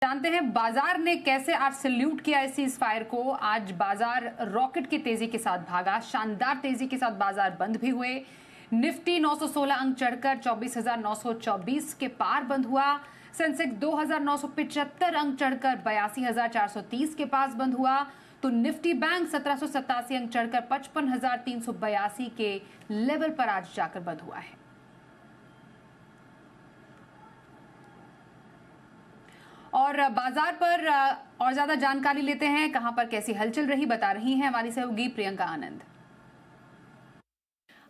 जानते हैं बाजार ने कैसे आज सैल्यूट किया इस सीज फायर को। आज बाजार रॉकेट की तेजी के साथ भागा, शानदार तेजी के साथ बाजार बंद भी हुए। निफ्टी 916 अंक चढ़कर 24,924 के पार बंद हुआ। सेंसेक्स 2,975 अंक चढ़कर 82,430 के पास बंद हुआ। तो निफ्टी बैंक 1787 अंक चढ़कर 55,382 के लेवल पर आज जाकर बंद हुआ है। और बाजार पर और ज्यादा जानकारी लेते हैं, कहां पर कैसी हलचल रही बता रही हैं हमारी सहयोगी प्रियंका आनंद।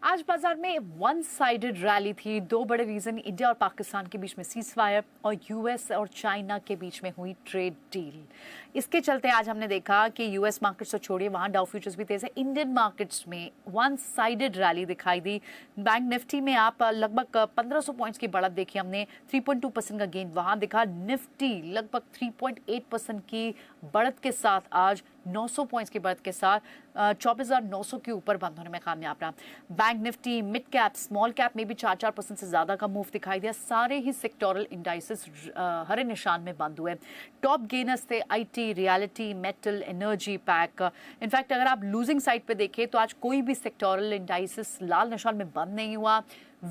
आज बाजार में वन साइडेड रैली थी। दो बड़े रीजन, इंडिया और पाकिस्तान के बीच में सीज फायर और यूएस और चाइना के बीच में हुई ट्रेड डील। इसके चलते आज हमने देखा कि यूएस मार्केट्स तो छोड़िए, वहां डाउ फ्यूचर्स भी तेज है। इंडियन मार्केट्स में वन साइडेड रैली दिखाई दी। बैंक निफ्टी में आप लगभग 1500 पॉइंट्स की बढ़त देखी हमने, 3.2% का गेन वहां दिखा। निफ्टी लगभग 3.8% की बढ़त के साथ आज 900 पॉइंट्स की बढ़त के साथ 24,900 के ऊपर बंद होने में कामयाब रहा। Bank Nifty mid cap small cap में भी 4% से ज्यादा का मूव दिखाई दिया। सारे ही सेक्टोरल इंडाइसेस हरे निशान में बंद हुए। टॉप गेनर्स थे IT, reality, metal, energy, pack. In fact अगर आप लूजिंग साइड पे देखें तो आज कोई भी सेक्टोरल इंडाइसेस लाल निशान में बंद नहीं हुआ।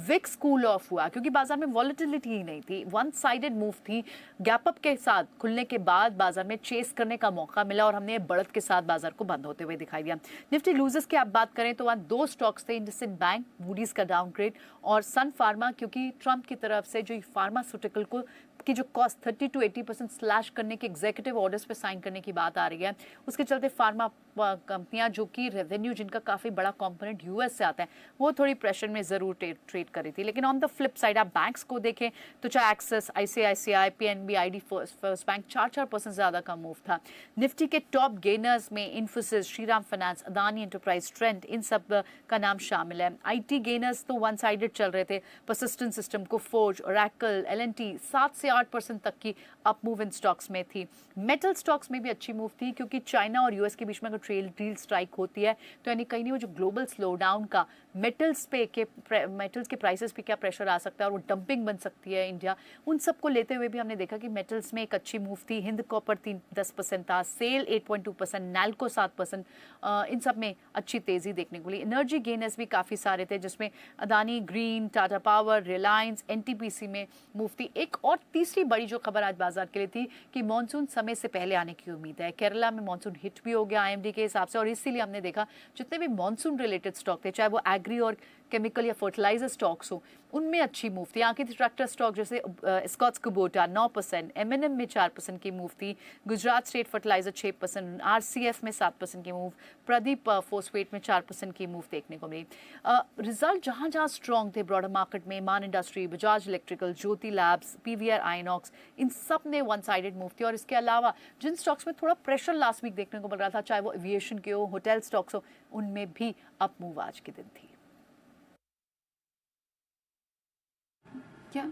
विक्स कूल ऑफ हुआ क्योंकि बाजार में वॉलेटिलिटी ही नहीं थी, वन साइडेड मूव थी। गैप अप के साथ खुलने के बाद बाजार में चेस करने का मौका मिला और हमने बढ़त के साथ बाजार को बंद होते हुए दिखाई दिया। निफ्टी लूजर्स की आप बात करें तो वहाँ दो स्टॉक्स थे, इंडसइंड बैंक, मूडीज का डाउनग्रेड और सन फार्मा, क्योंकि ट्रंप की तरफ से जो फार्मास्यूटिकल को की जो कॉस्ट 30 to 80% स्लैश करने के एग्जीक्यूटिव ऑर्डर्स पे साइन करने की बात आ रही है, उसके चलते फार्मा कंपनियां जो कि रेवेन्यू जिनका काफ़ी बड़ा कंपोनेंट यूएस से आता है वो थोड़ी प्रेशर में ज़रूर ट्रेड कर रही थी। लेकिन ऑन द फ्लिप साइड आप बैंक्स को देखें तो चाहे axis, ICICI, PNB, ID first bank 4% ज़्यादा का मूव था। निफ्टी के टॉप गेनर्स में Infosys, Shriram finance, Adani enterprise, trend, इन सब का नाम शामिल है। आईटी गेनर्स तो वन साइडेड चल रहे थे, persistent system, Coforge, Oracle, LNT 7 से 8% तक की अप मूव इन स्टॉक्स में थी। मेटल स्टॉक्स में भी अच्छी मूव थी क्योंकि चाइना और यूएस के बीच में अगर ट्रेड डील स्ट्राइक होती है तो यानी कहीं नहीं वो जो ग्लोबल स्लो डाउन का मेटल्स के प्राइसेस पे क्या प्रेशर आ सकता है और वो डंपिंग बन सकती है इंडिया, उन सब को लेते हुए भी हमने देखा कि मेटल्स में एक अच्छी मूव थी। हिंद कॉपर 10% था, सेल 8.2%, नैल्को 7%, इन सब में अच्छी तेजी देखने को मिली। एनर्जी गेनर्स भी काफ़ी सारे थे जिसमें Adani green, Tata power, Reliance, NTPC में मूव थी। एक और तीसरी बड़ी जो खबर आज बाजार के लिए थी कि मानसून समय से पहले आने की उम्मीद है। केरला में मानसून हिट भी हो गया आईएमडी के हिसाब से और इसीलिए हमने देखा जितने भी मानसून रिलेटेड स्टॉक थे, चाहे वो एग्री और केमिकल या फर्टिलाइजर स्टॉक्स हो, उनमें अच्छी मूव थी। आगे ट्रैक्टर स्टॉक जैसे स्कॉट्स कुबोटा 9%, एमएनएम में 4% की मूव थी, गुजरात स्टेट फर्टिलाइजर 6%, आरसीएफ में 7% की मूव, प्रदीप फोस्फेट में 4% की मूव देखने को मिली। रिजल्ट जहां जहां स्ट्रॉन्ग थे ब्रॉडर मार्केट में, मान इंडस्ट्री, बजाज इलेक्ट्रिकल, ज्योति लैब्स, पीवीआर आइनॉक्स, इन सब ने वन साइडेड मूव थी। और इसके अलावा जिन स्टॉक्स में थोड़ा प्रेशर लास्ट वीक देखने को मिल रहा था, चाहे वो एविएशन के हो, होटल स्टॉक्स हो, उनमें भी अप मूव आज के दिन थी। क्या